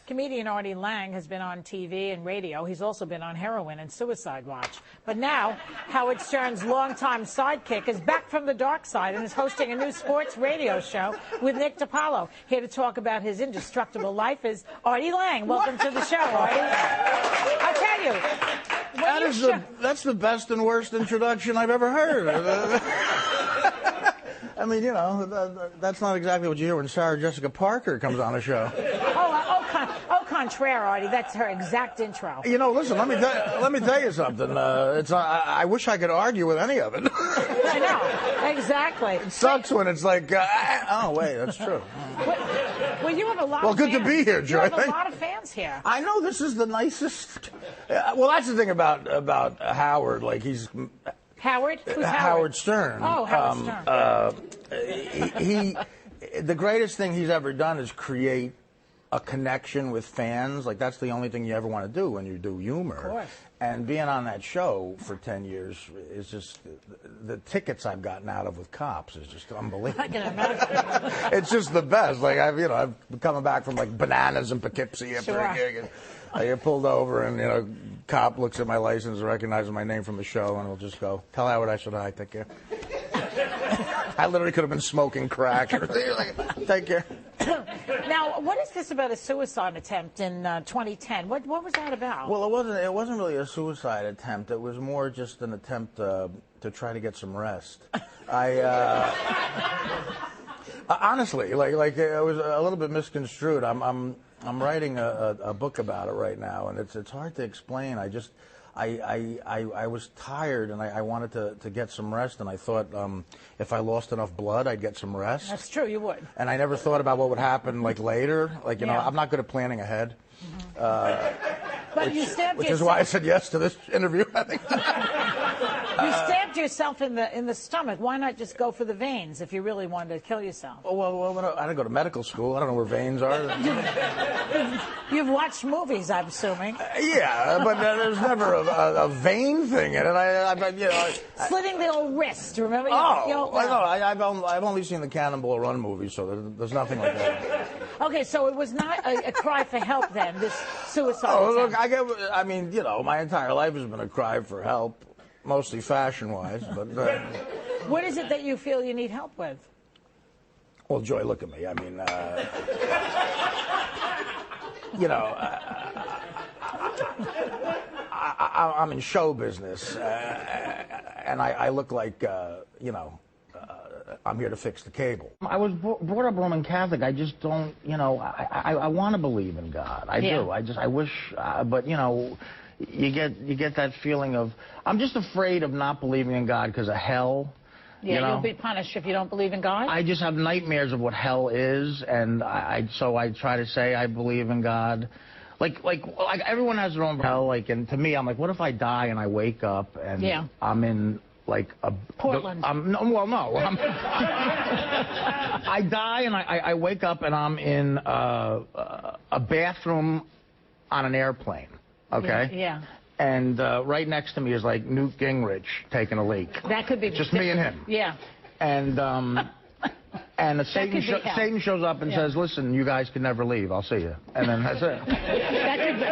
Comedian Artie Lange has been on TV and radio. He's also been on heroin and suicide watch. But now, Howard Stern's longtime sidekick is back from the dark side and is hosting a new sports radio show with Nick DiPaolo. Here to talk about his indestructible life is Artie Lange. Welcome to the show, Artie. I tell you, that's the best and worst introduction I've ever heard. I mean, you know, that's not exactly what you hear when Sarah Jessica Parker comes on a show. Au contraire, Artie. That's her exact intro. You know, listen, let me tell you something. I wish I could argue with any of it. I know, exactly. It sucks when it's like, oh, wait, that's true. Well, you have a lot Well, of good fans. to be here, Joy. You have a lot of fans here. I know, this is the nicest. Well, that's the thing about Howard. Like, he's... Howard? Who's Howard? Howard Stern. Oh, Howard Stern. The greatest thing he's ever done is create a connection with fans. Like, that's the only thing you ever want to do when you do humor. Of course. And being on that show for 10 years is just, the tickets I've gotten out of with cops is just unbelievable. I can imagine. It's just the best. Like, I've been coming back from like Bananas and Poughkeepsie after a gig, and I get pulled over, and cop looks at my license, recognizes my name from the show, and will just go, "Tell Howard I said hi, take care." I literally could have been smoking crack. Like, take care. Now, what is this about a suicide attempt in 2010? What was that about? Well, it wasn't really a suicide attempt. It was more just an attempt to try to get some rest. Honestly, like it was a little bit misconstrued. I'm writing a book about it right now, and it's hard to explain. I was tired, and I wanted to get some rest, and I thought if I lost enough blood, I'd get some rest. That's true, you would. And I never thought about what would happen like later. Like, you know, I'm not good at planning ahead. But you stabbed which yourself. is why I said yes to this interview, I think. You stabbed yourself in the stomach. Why not just go for the veins if you really wanted to kill yourself? Well, I didn't go to medical school. I don't know where veins are. You've watched movies, I'm assuming. Yeah, but there's never a vein thing in it. Slitting the old wrist, remember? I've only seen the Cannonball Run movie, so there's nothing like that. Okay, so it was not a cry for help then, this suicide attempt. Look, my entire life has been a cry for help, mostly fashion-wise, but... What is it that you feel you need help with? Well, Joy, look at me. I mean, I'm in show business, and I look like, I'm here to fix the cable. I was brought up Roman Catholic. I just don't, I want to believe in God. I do. I wish, but, you get that feeling of, I'm just afraid of not believing in God because of hell. Yeah, you'll be punished if you don't believe in God? I just have nightmares of what hell is, and so I try to say I believe in God. Like everyone has their own hell, and to me, I'm like, what if I die and I wake up and I'm in, like, a... Portland. I die and I wake up and I'm in a bathroom on an airplane, okay? Yeah. And right next to me is, like, Newt Gingrich taking a leak. That could be... Just me and him. Yeah. And Satan shows up and says, listen, you guys can never leave. I'll see you. And then that's it. That could be...